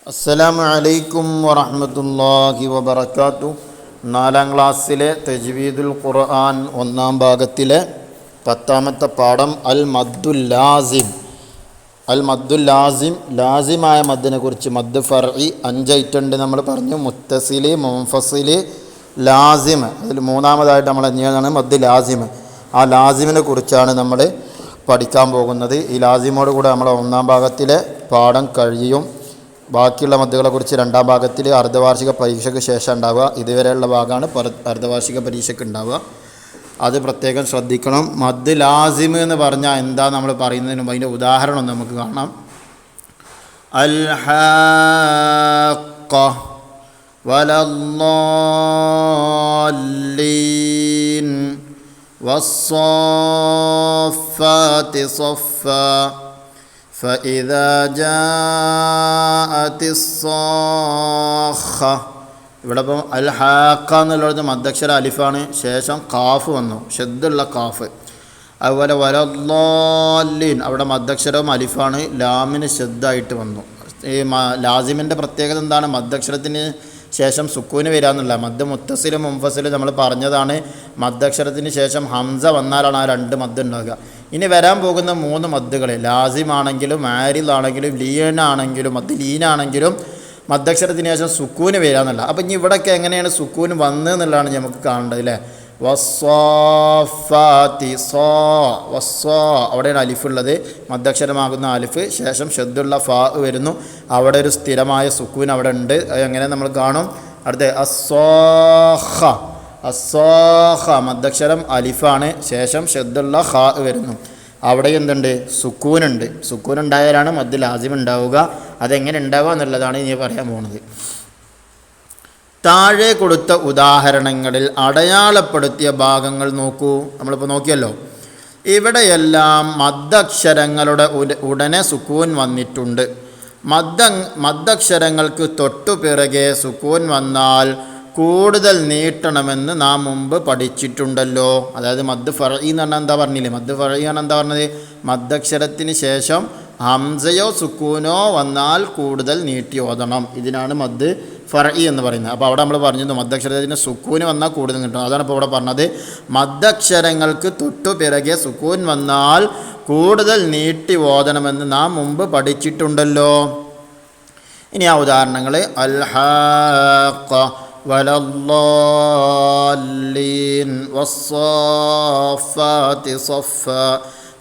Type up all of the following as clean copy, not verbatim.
അസ്സലാമു അലൈക്കും വറഹ്മത്തുള്ളാഹി വബറകാതുഹു. 4-ാം ക്ലാസ്സിലെ തജ്വീദുൽ ഖുർആൻ 1-ാം ഭാഗത്തിലെ 10-ാമത്തെ പാഠം അൽ മദ്ദുൽ ലാസിം. ലാസിമായ മദ്ദിനെ കുറിച്ച് മദ് ഫർഇ 5 ഐറ്റം ഉണ്ട് നമ്മൾ പറഞ്ഞു. മുത്തസിൽ, മുൻഫസിൽ, ലാസിം. അതിൽ 3-ാമതായിട്ട് നമ്മൾ എന്താണ് മദ് ലാസിം. ആ ലാസിമിനെ കുറിച്ചാണ് നമ്മൾ പഠിക്കാൻ പോകുന്നത്. ഈ ലാസിമോട് കൂടെ നമ്മൾ 1-ാം ഭാഗത്തിലെ പാഠം കഴിയും. ബാക്കിയുള്ള മദ്ദുകളെ കുറിച്ച് 2-ാം ഭാഗത്തിൽ അർദ്ധവാർഷിക പരീക്ഷയ്ക്ക് ശേഷം ഉണ്ടാവുക. ഇതുവരെയുള്ള ഭാഗമാണ് അർദ്ധവാർഷിക പരീക്ഷയ്ക്ക് ഉണ്ടാവുക. അത് പ്രത്യേകം ശ്രദ്ധിക്കണം. മദ് ലാസിം എന്ന് പറഞ്ഞാൽ എന്താ നമ്മൾ പറയുന്നതിന് മുമ്പ് അതിൻ്റെ ഉദാഹരണം നമുക്ക് കാണാം. അൽ ഹാഖ വലദ്ദാല്ലീൻ വസ്സാഫാത്തി സഫ്ഫാ فإذا جاءت الصاخة. ഇവിടെ ഇപ്പം അൽ ഹാഖ എന്നുള്ളത് മദ്ദക്ഷര അലിഫാണ്. ശേഷം കാഫ് വന്നു, ഷദ്ദുള്ള കാഫ്. അതുപോലെ വലദ്ദാല്ലീൻ അവിടെ മദ്ദക്ഷരവും അലിഫാണ്, ലാമിന് ഷദ്ദായിട്ട് വന്നു. ഈ ലാസിമിൻ്റെ പ്രത്യേകത എന്താണ്? മദ്ദക്ഷരത്തിന് ശേഷം സുക്കൂന് വരിക എന്നുള്ള. മദ് മുത്തസിലും മുൻഫസിലും നമ്മൾ പറഞ്ഞതാണ്. മദ്ദക്ഷരത്തിന് ശേഷം ഹംസ വന്നാലാണ് ആ 2 മദ് ഉണ്ടാകുക. ഇനി വരാൻ പോകുന്ന 3 മദ്ദുകൾ ലാസിമാണെങ്കിലും ആരിലാണെങ്കിലും ലീനാണെങ്കിലും മദ് ലീനാണെങ്കിലും മദ്ദക്ഷരത്തിന് ശേഷം സുക്കൂന് വരിക എന്നുള്ള. അപ്പം ഇനി ഇവിടെയൊക്കെ എങ്ങനെയാണ് സുക്കൂന് വന്നത് എന്നുള്ളതാണ് നമുക്ക് കാണേണ്ടത് അല്ലേ. വസ്സാഫാത്തി സോ വസ്സോ അവിടെയാണ് അലിഫുള്ളത്, മദ്ദക്ഷരമാകുന്ന അലിഫ്. ശേഷം ഷദ്ദുള്ള ഫാ വരുന്നു. അവിടെ ഒരു സ്ഥിരമായ സുക്കൂൻ അവിടെ ഉണ്ട്. എങ്ങനെ നമ്മൾ കാണും? അടുത്ത് അസ്സോഹ. അസ്സോഹ മദ്ദക്ഷരം അലിഫാണ്. ശേഷം ഷദ്ദുള്ള ഖാ വരുന്നു. അവിടെ എന്തുണ്ട്? സുക്കൂനുണ്ട്. സുക്കൂൻ ഉണ്ടായാലാണ് മദ് ലാസിം ഉണ്ടാവുക. അതെങ്ങനെ ഉണ്ടാവുക എന്നുള്ളതാണ് ഇനി പറയാൻ പോകുന്നത്. താഴെ കൊടുത്ത ഉദാഹരണങ്ങളിൽ അടയാളപ്പെടുത്തിയ ഭാഗങ്ങൾ നോക്കൂ. നമ്മളിപ്പോൾ നോക്കിയല്ലോ, ഇവിടെയെല്ലാം മദ്ദക്ഷരങ്ങളുടെ ഉടനെ സുക്കൂൻ വന്നിട്ടുണ്ട്. മദ്ദക്ഷരങ്ങൾക്ക് തൊട്ടുപിറകെ സുക്കൂൻ വന്നാൽ കൂടുതൽ നീട്ടണമെന്ന് നാം മുമ്പ് പഠിച്ചിട്ടുണ്ടല്ലോ. അതായത് മദ് ഫർഇ എന്ന് പറഞ്ഞാൽ എന്താ പറഞ്ഞില്ലേ? മദ് ഫർഇ ആണ് എന്താ പറഞ്ഞത്? മദ്ദക്ഷരത്തിന് ശേഷം ഹംസയോ സുക്കൂനോ വന്നാൽ കൂടുതൽ നീട്ടി ഓതണം. ഇതിനാണ് മദ് ഫർഇ എന്ന് പറയുന്നത്. അപ്പോൾ അവിടെ നമ്മൾ പറഞ്ഞിരുന്നു മദ്ദക്ഷരത്തിന് സുക്കൂന് വന്നാൽ കൂടുതൽ നീട്ടണം. അതാണ് ഇപ്പോൾ ഇവിടെ പറഞ്ഞത്. മദ്ദക്ഷരങ്ങൾക്ക് തൊട്ടുപിറകെ സുക്കൂൻ വന്നാൽ കൂടുതൽ നീട്ടി ഓതണമെന്ന് നാം മുമ്പ് പഠിച്ചിട്ടുണ്ടല്ലോ. ഇനി ആ ഉദാഹരണങ്ങൾ അൽ ഹാഖ വലദ്ദാല്ലീൻ വസ്സാഫാത്തി സഫ്ഫാ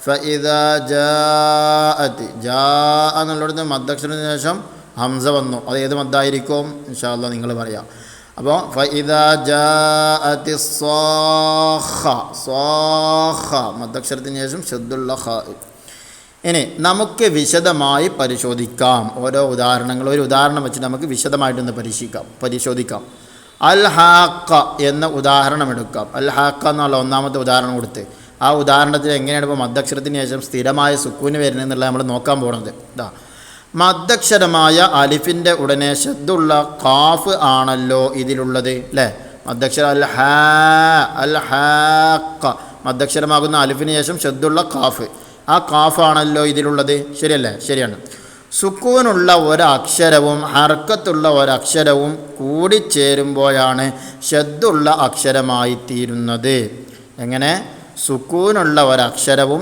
ഫഇദാ ജാഅത്. ജാഅ എന്നുള്ളിടത്ത് മദ്ദക്ഷരത്തിന് ശേഷം ഹംസ വന്നു. അത് ഏത് മദ്ദായിരിക്കും? ഇൻഷാ അല്ലാഹ് നിങ്ങൾ പറയാം. അപ്പോൾ ഫഇദാ ജാഅതി സ്സാഖ. സ്സാഖ മദ്ദക്ഷരത്തിന് ശേഷം ഷദ്ദുള്ള ഖാ. ഇനി നമുക്ക് വിശദമായി പരിശോധിക്കാം ഓരോ ഉദാഹരണങ്ങൾ. ഒരു ഉദാഹരണം വെച്ചിട്ട് നമുക്ക് വിശദമായിട്ടൊന്ന് പരിശോധിക്കാം. അൽ ഹാഖ എന്ന ഉദാഹരണം എടുക്കാം. അൽ ഹാഖ എന്നുള്ള 1-ാമത്തെ ഉദാഹരണം കൊടുത്ത് ആ ഉദാഹരണത്തിൽ എങ്ങനെയാണ് ഇപ്പോൾ മദ്ദക്ഷരത്തിന് ശേഷം സ്ഥിരമായ സുക്കൂന് വരുന്നത് എന്നുള്ളത് നമ്മൾ നോക്കാൻ പോകുന്നത്. ഇതാ, മദ്ദക്ഷരമായ അലിഫിൻ്റെ ഉടനെ ഷദ്ദുള്ള കാഫ് ആണല്ലോ ഇതിലുള്ളത് അല്ലേ. മദ്ദക്ഷരം അൽ ഹാഖ മദ്ദക്ഷരമാകുന്ന അലിഫിന് ശേഷം ഷദ്ദുള്ള കാഫ്. ആ കാഫാണല്ലോ ഇതിലുള്ളത്. ശരിയല്ലേ? ശരിയാണ്. സുക്കൂനുള്ള ഒരക്ഷരവും ഹർക്കത്തുള്ള ഒരക്ഷരവും കൂടിച്ചേരുമ്പോഴാണ് ഷദ്ദുള്ള അക്ഷരമായി തീരുന്നത്. എങ്ങനെ? സുക്കൂനുള്ള ഒരക്ഷരവും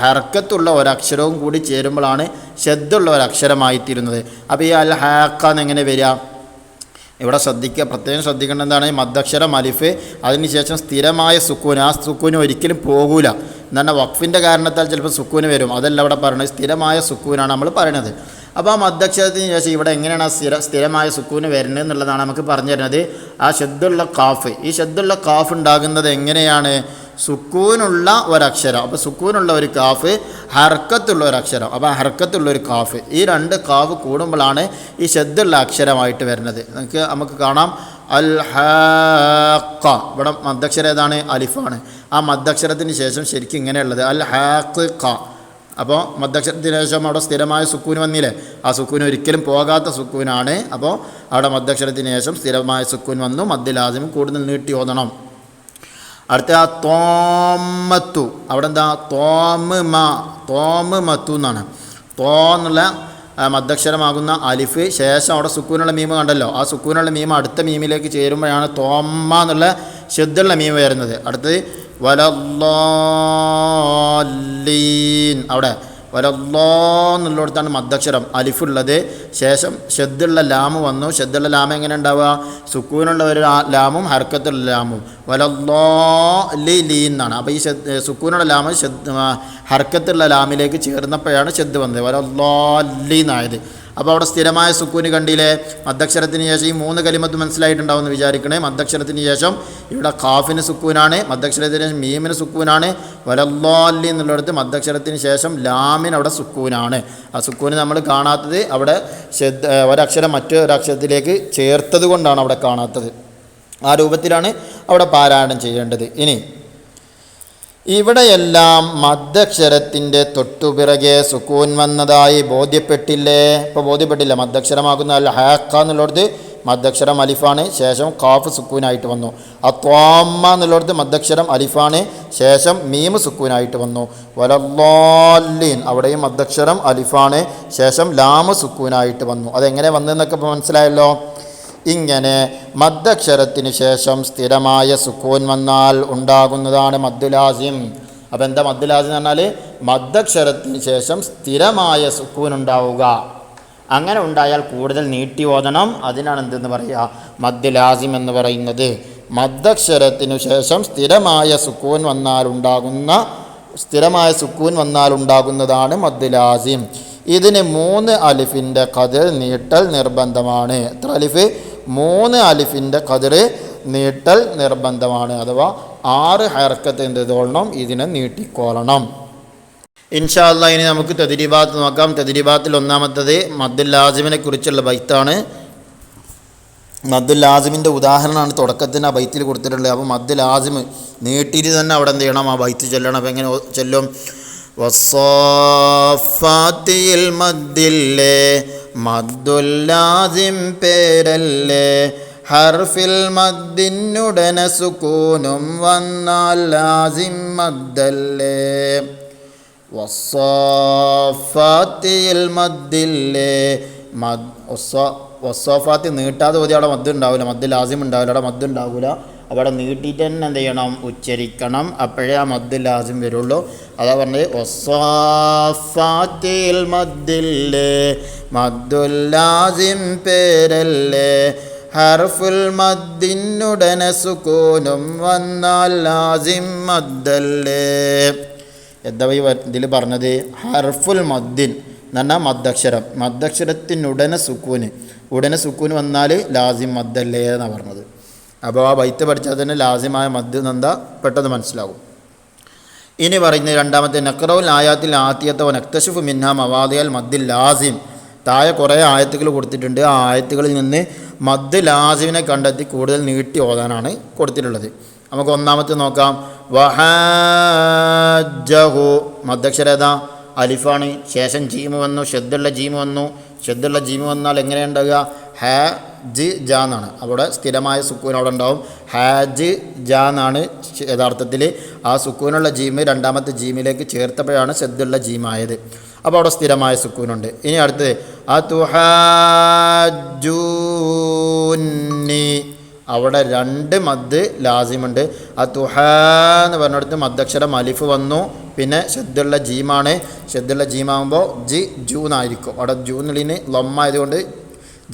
ഹർക്കത്തുള്ള ഒരക്ഷരവും കൂടി ചേരുമ്പോഴാണ് ഷദ്ദുള്ള ഒരക്ഷരമായി തീരുന്നത്. അപ്പോൾ ഈ അൽ ഹാഖ എങ്ങനെ വരിക? ഇവിടെ പ്രത്യേകം ശ്രദ്ധിക്കേണ്ട എന്താണ്? മദ്ദക്ഷരം അലിഫ്, അതിനുശേഷം സ്ഥിരമായ സുക്കൂൻ. ആ സുക്കൂന് ഒരിക്കലും പോകൂല. എന്താണ്? വഖഫിൻ്റെ കാരണത്താൽ ചിലപ്പോൾ സുക്കൂന് വരും. അതല്ല ഇവിടെ പറയുന്നത്. സ്ഥിരമായ സുക്കൂനാണ് നമ്മൾ പറയുന്നത്. അപ്പോൾ ആ മദ്ദക്ഷരത്തിന് ശേഷം ഇവിടെ എങ്ങനെയാണ് ആ സ്ഥിരമായ സുക്കൂന് വരുന്നത് എന്നുള്ളതാണ് നമുക്ക് പറഞ്ഞു തരുന്നത്. ആ ഷദ്ദുള്ള കാഫ്. ഈ ഷദ്ദുള്ള കാഫ് ഉണ്ടാകുന്നത് എങ്ങനെയാണ്? സുക്കൂനുള്ള ഒരക്ഷരം. അപ്പോൾ സുക്കൂനുള്ള ഒരു കാഫ്, ഹർക്കത്തുള്ള ഒരക്ഷരം. അപ്പോൾ ഹർക്കത്തുള്ള ഒരു കാഫ്. ഈ 2 കാഫ് കൂടുമ്പോഴാണ് ഈ ഷദ്ദുള്ള അക്ഷരമായിട്ട് വരുന്നത്. നമുക്ക് കാണാം അൽ ഹാഖ. ഇവിടെ മദ്ദക്ഷരം ഏതാണ്? അലിഫാണ്. ആ മദ്ദക്ഷരത്തിന് ശേഷം ശരിക്കും ഇങ്ങനെയുള്ളത് അൽ ഹാഖ് ഖ. അപ്പോൾ മദ്ദക്ഷരത്തിന് ശേഷം അവിടെ സ്ഥിരമായ സുക്കൂന് വന്നില്ലേ? ആ സുക്കൂന് ഒരിക്കലും പോകാത്ത സുക്കൂനാണ്. അപ്പോൾ അവിടെ മദ്ദക്ഷരത്തിന് ശേഷം സ്ഥിരമായ സുക്കൂൻ വന്നു. മദ് ലാസിം കൂടുതൽ നീട്ടി ഓതണം. അടുത്ത ആ തോമത്തു. അവിടെ എന്താ? തോമ് മത്തു എന്നാണ്. തോ എന്നുള്ള മദ്ദക്ഷരമാകുന്ന അലിഫ് ശേഷം അവിടെ സുക്കൂനുള്ള മീമ് കണ്ടല്ലോ, ആ സുക്കൂനുള്ള മീമ് അടുത്ത മീമിലേക്ക് ചേരുമ്പോഴാണ് തോമ്മ എന്നുള്ള ശബ്ദമുള്ള മീമ് വരുന്നത്. അടുത്തത് വലല്ലാലീൻ, അവിടെ വലല്ലാ എന്നുള്ളിടത്താണ് മദ്ദക്ഷരം അലിഫുള്ളത്. ശേഷം ഷദ്ദുള്ള ലാമ് വന്നു. ഷദ്ദുള്ള ലാമ് എങ്ങനെ ഉണ്ടാവുക? സുക്കൂനുള്ള ഒരു ലാമും ഹർക്കത്തുള്ള ലാമും. വലല്ലാലീൻ എന്നാണ്. അപ്പോൾ ഈ സുക്കൂനുള്ള ലാമ് ഹർക്കത്തുള്ള ലാമിലേക്ക് ചേർന്നപ്പോഴാണ് ഷദ്ദ് വന്നത്, വലല്ലാലീൻ ആയത്. അപ്പോൾ അവിടെ സ്ഥിരമായ സുക്കൂന് കണ്ടില്ലേ? മദ്ദക്ഷരത്തിന് ശേഷം ഈ 3 കലിമത്ത് മനസ്സിലായിട്ടുണ്ടാവുമെന്ന് വിചാരിക്കണേ. മദ്ദക്ഷരത്തിന് ശേഷം ഇവിടെ ഖാഫിന് സുക്കൂനാണ്, മദ്ദക്ഷരത്തിന് ശേഷം മീമിന് സുക്കൂനാണ്. വലല്ലാലി എന്നുള്ളിടത്ത് മദ്ദക്ഷരത്തിന് ശേഷം ലാമിന് അവിടെ സുക്കൂനാണ്. ആ സുക്കൂന് നമ്മൾ കാണാത്തത് അവിടെ ഒരക്ഷരം മറ്റൊരക്ഷരത്തിലേക്ക് ചേർത്തത് കൊണ്ടാണ് അവിടെ കാണാത്തത്. ആ രൂപത്തിലാണ് അവിടെ പാരായണം ചെയ്യേണ്ടത്. ഇനി ഇവിടെയെല്ലാം മദ്ദക്ഷരത്തിൻ്റെ തൊട്ടുപിറകെ സുക്കൂൻ വന്നതായി ബോധ്യപ്പെട്ടില്ലേ? ഇപ്പോൾ ബോധ്യപ്പെട്ടില്ല. മദ്ദക്ഷരമാകുന്ന അൽ ഹാക്ക എന്നുള്ളിടത്ത് മദ്ദക്ഷരം അലിഫാണ്, ശേഷം ഖാഫ് സുക്കൂനായിട്ട് വന്നു. അത്വാമ്മ എന്നുള്ളിടത്ത് മദ്ദക്ഷരം അലിഫാണ്, ശേഷം മീമ് സുക്കൂനായിട്ട് വന്നു. വലല്ലാലീൻ അവിടെയും മദ്ദക്ഷരം അലിഫാണ്, ശേഷം ലാമ് സുക്കൂനായിട്ട് വന്നു. അതെങ്ങനെ വന്നതെന്നൊക്കെ ഇപ്പോൾ മനസ്സിലായല്ലോ. ഇങ്ങനെ മദ്ദക്ഷരത്തിന് ശേഷം സ്ഥിരമായ സുക്കൂൻ വന്നാൽ ഉണ്ടാകുന്നതാണ് മദ്ദുലാസിം. അപ്പോൾ എന്താ മദ്ദുലാസിം എന്ന് പറഞ്ഞാൽ മദ്ദക്ഷരത്തിന് ശേഷം സ്ഥിരമായ സുക്കൂൻ ഉണ്ടാവുക. അങ്ങനെ ഉണ്ടായാൽ കൂടുതൽ നീട്ടി ഓതണം. അതിനാണ് എന്തെന്ന് പറയുക? മദ്ദുലാസിം എന്ന് പറയുന്നത്. മദ്ദക്ഷരത്തിനു ശേഷം സ്ഥിരമായ സുക്കൂൻ വന്നാലുണ്ടാകുന്നതാണ് മദ്ദുലാസിം. ഇതിന് 3 അലിഫിൻ്റെ ഖദർ നീട്ടൽ നിർബന്ധമാണ്. എത്ര അലിഫ്? 3 അലിഫിൻ്റെ ഖദർ നീട്ടൽ നിർബന്ധമാണ്. അഥവാ 6 ഹർക്കത്ത് എന്തുകൊള്ളണം? ഇതിനെ നീട്ടിക്കോളണം. ഇൻഷാ അല്ലാഹ് ഇനി നമുക്ക് തദ്രീബാത്ത് നോക്കാം. തദ്രീബാത്തിൽ ഒന്നാമത്തത് മദ്ദുൽ ലാസിമിനെ കുറിച്ചുള്ള ബൈത്താണ്. മദ്ദുൽ ലാസിമിൻ്റെ ഉദാഹരണമാണ് തുടക്കത്തിന് ആ ബൈത്തിൽ കൊടുത്തിട്ടുള്ളത്. അപ്പോൾ മദ്ദുൽ ലാസിം നീട്ടിയിട്ട് തന്നെ അവിടെ എന്ത് ചെയ്യണം? ആ ബൈത്ത് ചൊല്ലണം. അപ്പോൾ എങ്ങനെ ചൊല്ലും? വസ്സാഫാത്തിൽ മദ്ദില്ലേ മദ്ദുൽ ലാസിം പേരല്ലേ, ഹർഫിൽ മദ്ദിനുടന സുക്കൂനും വന്നാൽ ലാസിം മദ്ദല്ലേ. വസ്സാഫാത്തിൽ മദ്ദില്ലേ വസ്സാഫാത്തി നീട്ടാതെ പോയി അവിടെ മദ്ദ് ഉണ്ടാവില്ല, മദ്ദുൽ ലാസിം ഉണ്ടാവില്ല, അവിടെ മദ്ദ് ഉണ്ടാവില്ല. അവിടെ നീട്ടിയിട്ട് തന്നെ എന്ത് ചെയ്യണം? ഉച്ചരിക്കണം. അപ്പോഴേ ആ മദ്ദുൽ ലാസിം വരുള്ളൂ. അതാ പറഞ്ഞത് വസ്സാഫാത്തിൽ മദ്ദില്ലേ മദ്ദുൽ ലാസിം പേരല്ലേ, ഹർഫുൽ മദ്ദിനുടന സുക്കൂനും വന്നാൽ ലാസിം മദ്ദല്ലേ. എന്താ ഇതിൽ പറഞ്ഞത്? ഹർഫുൽ മദ്ദിൻ എന്ന് പറഞ്ഞാൽ മദ്ദക്ഷരത്തിനുടനെ സുക്കൂന് വന്നാൽ ലാസിം മദ്ദല്ലേ എന്നാണ് പറഞ്ഞത്. അപ്പോൾ ആ ബൈത്ത് പഠിച്ചാൽ തന്നെ ലാസിമായ മദ് എന്താ പെട്ടെന്ന് മനസ്സിലാകും. ഇനി പറയുന്നത് രണ്ടാമത്തെ നഖറൗൽ ആയാത്തിൽ ആത്തിയത്തോ നക്തശുഫ് മിൻഹ മവാദിയൽ മദ്ദിൽ ലാസിം. താഴെ കുറേ ആയത്തുകൾ കൊടുത്തിട്ടുണ്ട്. ആ ആയത്തുകളിൽ നിന്ന് മദ് ലാസിമിനെ കണ്ടെത്തി കൂടുതൽ നീട്ടി ഓതാനാണ് കൊടുത്തിട്ടുള്ളത്. നമുക്ക് ഒന്നാമത്തെ നോക്കാം. വഹാജഹു മദ്ദക്ഷരം ഏതാ? അലിഫാണ്. ശേഷം ജീമ് വന്നു, ഷദ്ദുള്ള ജീമ് വന്നു. ഷദ്ദുള്ള ജീമ് വന്നാൽ എങ്ങനെയുണ്ടാവുക? ഹാജ് ജ എന്നാണ്. അവിടെ സ്ഥിരമായ സുക്കൂൻ അവിടെ ഉണ്ടാവും. ഹാജ് ജ എന്നാണ് യഥാർത്ഥത്തിൽ. ആ സുക്കൂനുള്ള ജീമ് രണ്ടാമത്തെ ജീമിലേക്ക് ചേർത്തപ്പോഴാണ് ഷദ്ദുള്ള ജീമായത്. അപ്പോൾ അവിടെ സ്ഥിരമായ സുക്കൂനുണ്ട്. ഇനി അടുത്തത് അതുഹാജൂനി, അവിടെ 2 മദ് ലാസിമുണ്ട്. അതുഹാ എന്ന് പറഞ്ഞിടത്ത് മദ്ദക്ഷരം അലിഫ് വന്നു, പിന്നെ ഷദ്ദുള്ള ജീമാണ്. ഷദ്ദുള്ള ജീമാകുമ്പോൾ ജൂ എന്നായിരിക്കും. അവിടെ ജൂന്നിലിന് ലൊമ്മായതുകൊണ്ട്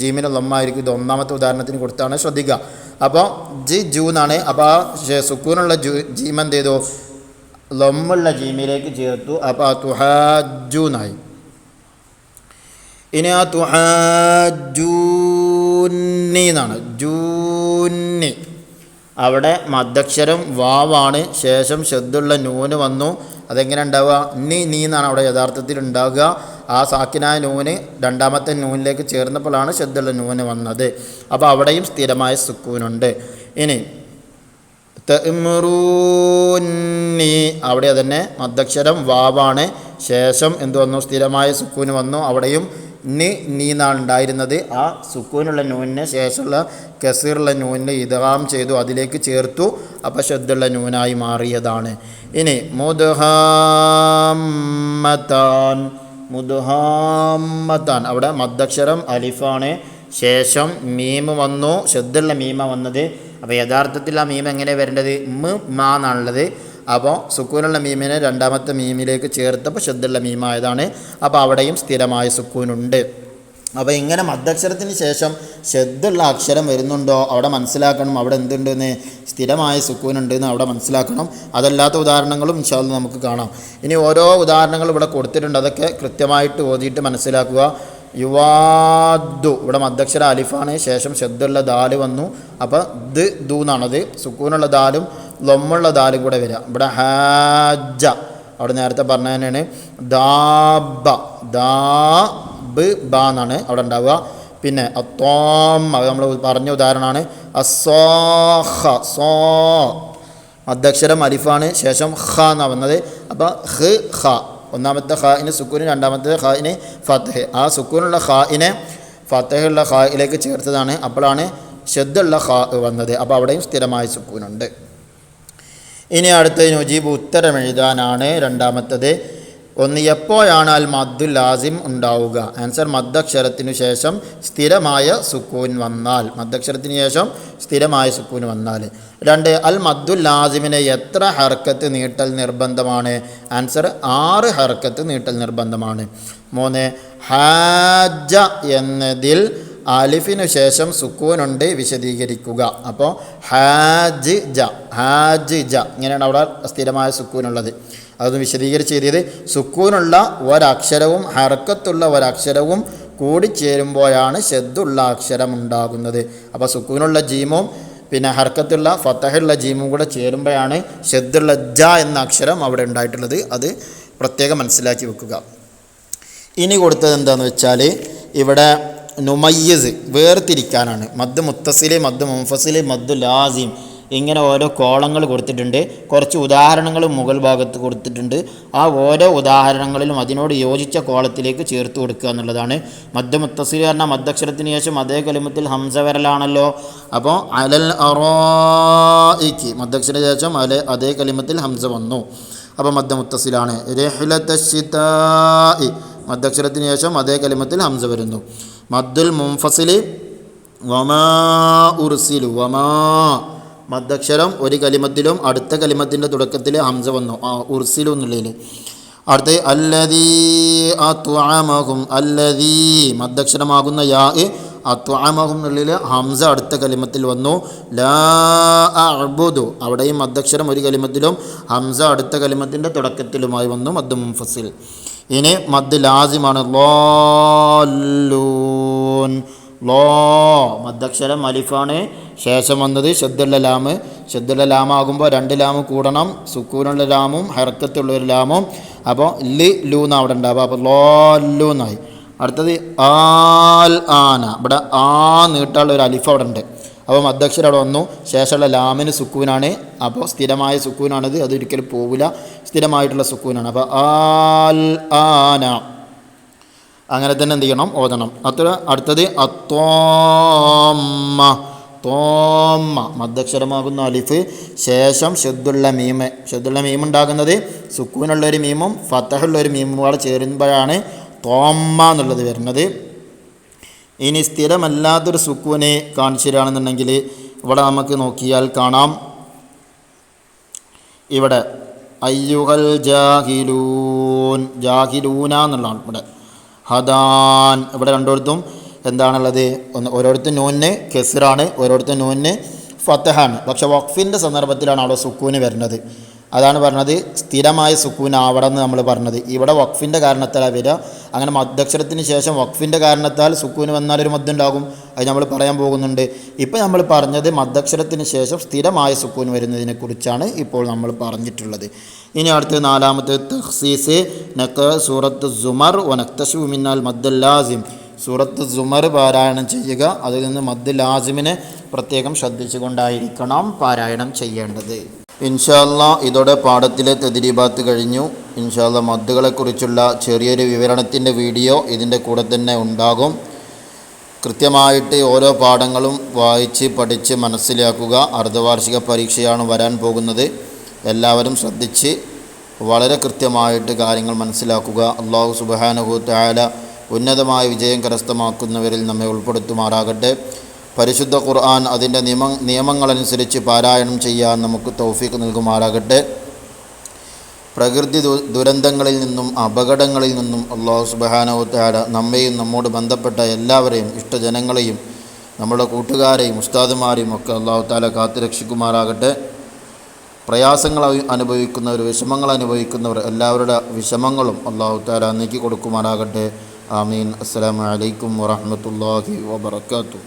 ജീമിന് ലൊമ്മായിരിക്കും. ഇത് ഒന്നാമത്തെ ഉദാഹരണത്തിന് കൊടുത്താണ്, ശ്രദ്ധിക്കുക. അപ്പോൾ ജൂ എന്നാണ്. അപ്പോൾ ആ സുക്കൂനുള്ള ജീമ എന്ത് ചെയ്തു? ലൊമ്മുള്ള ജീമിലേക്ക് ചേർത്തു. അപ്പോൾ ആ തുഹാജൂന്നായി. ഇനി ആ തുഹാജൂന്നി എന്നാണ്. ജൂന്നി അവിടെ മദ്ദക്ഷരം വാവാണ്. ശേഷം ഷദ്ദുള്ള നൂന് വന്നു. അതെങ്ങനെ ഉണ്ടാവുക? നീ എന്നാണ് അവിടെ യഥാർത്ഥത്തിൽ ഉണ്ടാവുക. ആ സാക്കിനായ നൂന് രണ്ടാമത്തെ നൂനിലേക്ക് ചേർന്നപ്പോഴാണ് ഷദ്ദുള്ള നൂന് വന്നത്. അപ്പോൾ അവിടെയും സ്ഥിരമായ സുക്കൂനുണ്ട്. ഇനി തഅ്മുറൂനി, അവിടെ തന്നെ മദ്ദക്ഷരം വാവാണ്. ശേഷം എന്ത് വന്നു? സ്ഥിരമായ സുക്കൂന് വന്നു. അവിടെയും നീന്നാണ് ഉണ്ടായിരുന്നത്. ആ സുക്കൂനുള്ള നൂനിന് ശേഷമുള്ള കസീറുള്ള നൂനിനെ ഇദ്ഗാം ചെയ്തു, അതിലേക്ക് ചേർത്തു. അപ്പോൾ ഷദ്ദുള്ള നൂനായി മാറിയതാണ്. ഇനി മുദ്ഗാമത്താൻ, മുദ്ഹാമ്മത്താൻ. അവിടെ മദ്ദക്ഷരം അലിഫാണ്, ശേഷം മീമ് വന്നു, ശബ്ദുള്ള മീമ വന്നത്. അപ്പോൾ യഥാർത്ഥത്തിൽ ആ മീം എങ്ങനെ വരേണ്ടത്? മാ എന്നാണുള്ളത്. അപ്പോൾ സുക്കൂനുള്ള മീമിനെ രണ്ടാമത്തെ മീമിലേക്ക് ചേർത്തപ്പോൾ ശബ്ദുള്ള മീമായതാണ്. അപ്പോൾ അവിടെയും സ്ഥിരമായ സുക്കൂനുണ്ട്. അപ്പോൾ ഇങ്ങനെ മദ്ദക്ഷരത്തിന് ശേഷം ശബ്ദുള്ള അക്ഷരം വരുന്നുണ്ടോ അവിടെ മനസ്സിലാക്കണം അവിടെ എന്തുണ്ടെന്ന്, സ്ഥിരമായ സുക്കൂനുണ്ടെന്ന് അവിടെ മനസ്സിലാക്കണം. അതല്ലാത്ത ഉദാഹരണങ്ങളും ഇൻഷാ അല്ലാഹ് നമുക്ക് കാണാം. ഇനി ഓരോ ഉദാഹരണങ്ങൾ ഇവിടെ കൊടുത്തിട്ടുണ്ട്, അതൊക്കെ കൃത്യമായിട്ട് ഓതിയിട്ട് മനസ്സിലാക്കുക. യുവാദു, ഇവിടെ മദ്ദക്ഷര അലിഫാണ്, ശേഷം ശബ്ദുള്ള ദാല് വന്നു. അപ്പോൾ ദു എന്നാണത്. സുക്കൂനുള്ള ദാലും ലൊമ്മുള്ള ദാലും കൂടെ വരിക. ഇവിടെ ഹാജ, അവിടെ നേരത്തെ പറഞ്ഞ തന്നെയാണ്. ദാബ, ദാബ് ബ എന്നാണ് അവിടെ ഉണ്ടാവുക. പിന്നെ അത്തോം, അത് നമ്മൾ പറഞ്ഞ ഉദാഹരണമാണ്. അസോഹ, സോ മദ്ദക്ഷരം അലിഫാണ്, ശേഷം ഖ എന്നാണ് വന്നത്. അപ്പോൾ ഹ് ഖ, ഒന്നാമത്തെ ഖായിന് സുക്കൂന്, രണ്ടാമത്തെ ഖായിന് ഫത്ഹ്. ആ സുക്കൂനുള്ള ഖായിനെ ഫത്ഹുള്ള ഖായിലേക്ക് ചേർത്തതാണ്. അപ്പോഴാണ് ശബ്ദുള്ള ഖാ വന്നത്. അപ്പോൾ അവിടെയും സ്ഥിരമായ സുക്കൂനുണ്ട്. ഇനി അടുത്ത നുജീബ് ഉത്തരം എഴുതാനാണ് രണ്ടാമത്തത്. ഒന്ന്, എപ്പോഴാണ് അൽ മദ്ദുൽ ലാസിം ഉണ്ടാവുക? ആൻസർ, മദ്ദക്ഷരത്തിനു ശേഷം സ്ഥിരമായ സുക്കൂൻ വന്നാൽ. മദ്ദക്ഷരത്തിന് ശേഷം സ്ഥിരമായ സുക്കൂൻ വന്നാൽ. രണ്ട്, അൽ മദ്ദുൽ ലാസിമിനെ എത്ര ഹർക്കത്ത് നീട്ടൽ നിർബന്ധമാണ്? ആൻസർ, 6 ഹർക്കത്ത് നീട്ടൽ നിർബന്ധമാണ്. 3, ഹാജ എന്നതിൽ അലിഫിനു ശേഷം സുക്കൂനുണ്ട്, വിശദീകരിക്കുക. അപ്പോൾ ഹാജ് ജ, ഹാജ് ജ ഇങ്ങനെയാണ് അവിടെ സ്ഥിരമായ സുക്കൂനുള്ളത്. അതൊന്ന് വിശദീകരിച്ച് എഴുതിയത്. സുക്കൂനുള്ള ഒരക്ഷരവും ഹർക്കത്തുള്ള ഒരക്ഷരവും കൂടിച്ചേരുമ്പോഴാണ് ശബ്ദുള്ള അക്ഷരം ഉണ്ടാകുന്നത്. അപ്പോൾ സുക്കൂനുള്ള ജീമും പിന്നെ ഹർക്കത്തുള്ള ഫതഹുള്ള ജീമും കൂടെ ചേരുമ്പോഴാണ് ശബ്ദുള്ള ജ എന്ന അക്ഷരം അവിടെ ഉണ്ടായിട്ടുള്ളത്. അത് പ്രത്യേകം മനസ്സിലാക്കി വെക്കുക. ഇനി കൊടുത്തത് എന്താണെന്ന് വെച്ചാൽ ഇവിടെ നുമയ്യിസ് വേർതിരിക്കാനാണ്. മദ് മുത്തസില്, മദ് മുൻഫസില്, മദ് ലാസിം, ഇങ്ങനെ ഓരോ കോളങ്ങൾ കൊടുത്തിട്ടുണ്ട്. കുറച്ച് ഉദാഹരണങ്ങൾ മുകൾ ഭാഗത്ത് കൊടുത്തിട്ടുണ്ട്. ആ ഓരോ ഉദാഹരണങ്ങളിലും അതിനോട് യോജിച്ച കോളത്തിലേക്ക് ചേർത്ത് കൊടുക്കുക എന്നുള്ളതാണ്. മദ് മുത്തസിൽ പറഞ്ഞാൽ മദ്ദക്ഷരത്തിന് ശേഷം അതേ കലിമത്തിൽ ഹംസ വരലാണല്ലോ. അപ്പോൾ അലൽ അറായിക്ക് മദ്ദക്ഷരത്തിന് ശേഷം അതേ കലിമത്തിൽ ഹംസ വന്നു. അപ്പോൾ മദ് മുത്തസിലാണ്. റിഹ്ലത്തശ്ശിതാഇ മദ്ദക്ഷരത്തിന് ശേഷം അതേ കലിമത്തിൽ ഹംസ വരുന്നു. മദ്ദുൽ മുൻഫസില് വമാ ഉർസിലു, വമാ മദ്ദക്ഷരം ഒരു കലിമത്തിലും അടുത്ത കലിമത്തിൻ്റെ തുടക്കത്തിൽ ഹംസ വന്നു, ഉർസിലു എന്നുള്ളതിൽ. അടുത്ത് അല്ലദീ അത്വഅമഹും, അല്ലദീ മദ്ദക്ഷരമാകുന്ന യാ അത്വഅമഹും എന്നുള്ളതിൽ ഹംസ അടുത്ത കലിമത്തിൽ വന്നു. ലാ അഅ്ബുദു അവിടെയും മദ്ദക്ഷരം ഒരു കലിമത്തിലും ഹംസ അടുത്ത കലിമത്തിൻ്റെ തുടക്കത്തിലുമായി വന്നു, മദ് മുൻഫസിൽ. ഇനി മദ് ലാസിമാണ്. ലോല്ലൂൻ, ലോ മദ്ദക്ഷരം അലിഫാണ്, ശേഷം വന്നത് ശബ്ദുള്ള ലാമ്. ശബ്ദുള്ള ലാമാകുമ്പോൾ 2 ലാമ് കൂടണം, സുക്കൂനുള്ള ലാമും ഹർക്കത്തുള്ളൊരു ലാമും. അപ്പോൾ ലു എന്ന് അവിടെ ഉണ്ടാവുക. അപ്പോൾ ലോല്ലു എന്നായി. അടുത്തത് ആൽ ആന, ഇവിടെ ആ നീട്ടാനുള്ള ഒരു അലിഫ് അവിടെ ഉണ്ട്. അപ്പോൾ മദ്ദക്ഷരം അവിടെ വന്നു, ശേഷമുള്ള ലാമിന് സുക്കൂനാണ്. അപ്പോൾ സ്ഥിരമായ സുക്കൂനാണിത്, അതൊരിക്കലും പോവില്ല, സ്ഥിരമായിട്ടുള്ള സുക്കൂനാണ്. അപ്പോൾ ആൽ ആന അങ്ങനെ തന്നെ എന്ത് ചെയ്യണം, ഓതണം. അടുത്തത് അത്തോമ്മ, തോമ്മ മദ്ദക്ഷരമാകുന്ന അലിഫ്, ശേഷം ശബ്ദുള്ള മീമ്. ശബ്ദുള്ള മീം ഉണ്ടാകുന്നത് സുക്കൂനുള്ളൊരു മീമും ഫതഹുള്ളൊരു മീമും കൂടെ ചേരുമ്പോഴാണ് തോമ്മ എന്നുള്ളത് വരുന്നത്. ഇനി സ്ഥിരമല്ലാത്തൊരു സുക്കൂനെ കാണിച്ചു തരികയാണെന്നുണ്ടെങ്കിൽ ഇവിടെ നമുക്ക് നോക്കിയാൽ കാണാം. ഇവിടെ അയ്യുഹൽ ജാഹിലൂൻ, ജാഹിലൂന എന്നുള്ളതാണ് ഇവിടെ. ഹദാൻ, ഇവിടെ രണ്ടിടത്തും എന്താണുള്ളത്, ഓരോരുത്തരും നൂനിന് കെസ്റാണ്, ഓരോരുത്തരും നൂനിന് ഫതഹാണ്. പക്ഷെ വഖഫിൻ്റെ സന്ദർഭത്തിലാണ് അവിടെ സുക്കൂന് വരുന്നത്. അതാണ് പറഞ്ഞത് സ്ഥിരമായ സുക്കൂൻ ആവണം എന്ന് നമ്മൾ പറഞ്ഞത്. ഇവിടെ വഖഫിൻ്റെ കാരണത്താലാണ് വരിക. അങ്ങനെ മദ്ദക്ഷരത്തിന് ശേഷം വഖഫിൻ്റെ കാരണത്താൽ സുക്കൂന് വന്നാലൊരു മദ്ദുണ്ടാകും, അത് നമ്മൾ പറയാൻ പോകുന്നുണ്ട്. ഇപ്പോൾ നമ്മൾ പറഞ്ഞത് മദ്ദക്ഷരത്തിന് ശേഷം സ്ഥിരമായ സുക്കൂൻ വരുന്നതിനെക്കുറിച്ചാണ് ഇപ്പോൾ നമ്മൾ പറഞ്ഞിട്ടുള്ളത്. ഇനി അടുത്ത 4-ാമത്തെ തഖ്സീസ് നഖ സൂറത്ത് സുമർ വനക്തശു മിന്നൽ മദ്ദുൽ ലാസിം. സൂറത്ത് സുമർ പാരായണം ചെയ്യുക, അതിൽ നിന്ന് മദ്ദുൽ ലാസിമിനെ പ്രത്യേകം ശ്രദ്ധിച്ചുകൊണ്ടായിരിക്കണം പാരായണം ചെയ്യേണ്ടത്. ഇൻഷാ അല്ലാഹ് ഇതോടെ പാഠത്തിലെ തദ്രീബാത്ത് കഴിഞ്ഞു. ഇൻഷാ അല്ലാഹ് മദ്ദുകളെക്കുറിച്ചുള്ള ചെറിയൊരു വിവരണത്തിൻ്റെ വീഡിയോ ഇതിൻ്റെ കൂടെ തന്നെ ഉണ്ടാകും. കൃത്യമായിട്ട് ഓരോ പാഠങ്ങളും വായിച്ച് പഠിച്ച് മനസ്സിലാക്കുക. അർദ്ധവാർഷിക പരീക്ഷയാണ് വരാൻ പോകുന്നത്. എല്ലാവരും ശ്രദ്ധിച്ച് വളരെ കൃത്യമായിട്ട് കാര്യങ്ങൾ മനസ്സിലാക്കുക. അല്ലാഹു സുബ്ഹാനഹു വ തആല ഉന്നതമായ വിജയം കരസ്ഥമാക്കുന്നവരിൽ നമ്മെ ഉൾപ്പെടുത്തുമാറാകട്ടെ. പരിശുദ്ധ ഖുർആൻ അതിൻ്റെ നിയമങ്ങളനുസരിച്ച് പാരായണം ചെയ്യാൻ നമുക്ക് തൗഫീഖ് നൽകുമാറാകട്ടെ. പ്രകൃതി ദുരന്തങ്ങളിൽ നിന്നും അപകടങ്ങളിൽ നിന്നും അല്ലാഹു സുബ്ഹാനഹു വ തആല നമ്മെയും നമ്മോട് ബന്ധപ്പെട്ട എല്ലാവരെയും ഇഷ്ടജനങ്ങളെയും നമ്മുടെ കൂട്ടുകാരെയും ഉസ്താദുമാരെയും ഒക്കെ അല്ലാഹു തആല കാത്തുരക്ഷിക്കുമാറാകട്ടെ. പ്രയാസങ്ങൾ അനുഭവിക്കുന്നവർ, വിഷമങ്ങൾ അനുഭവിക്കുന്നവർ എല്ലാവരുടെ വിഷമങ്ങളും അല്ലാഹു തആല നീക്കി കൊടുക്കുമാറാകട്ടെ. ആമീൻ. അസ്സലാമു അലൈക്കും വറഹ്മത്തുള്ളാഹി വബറകാതുഹു.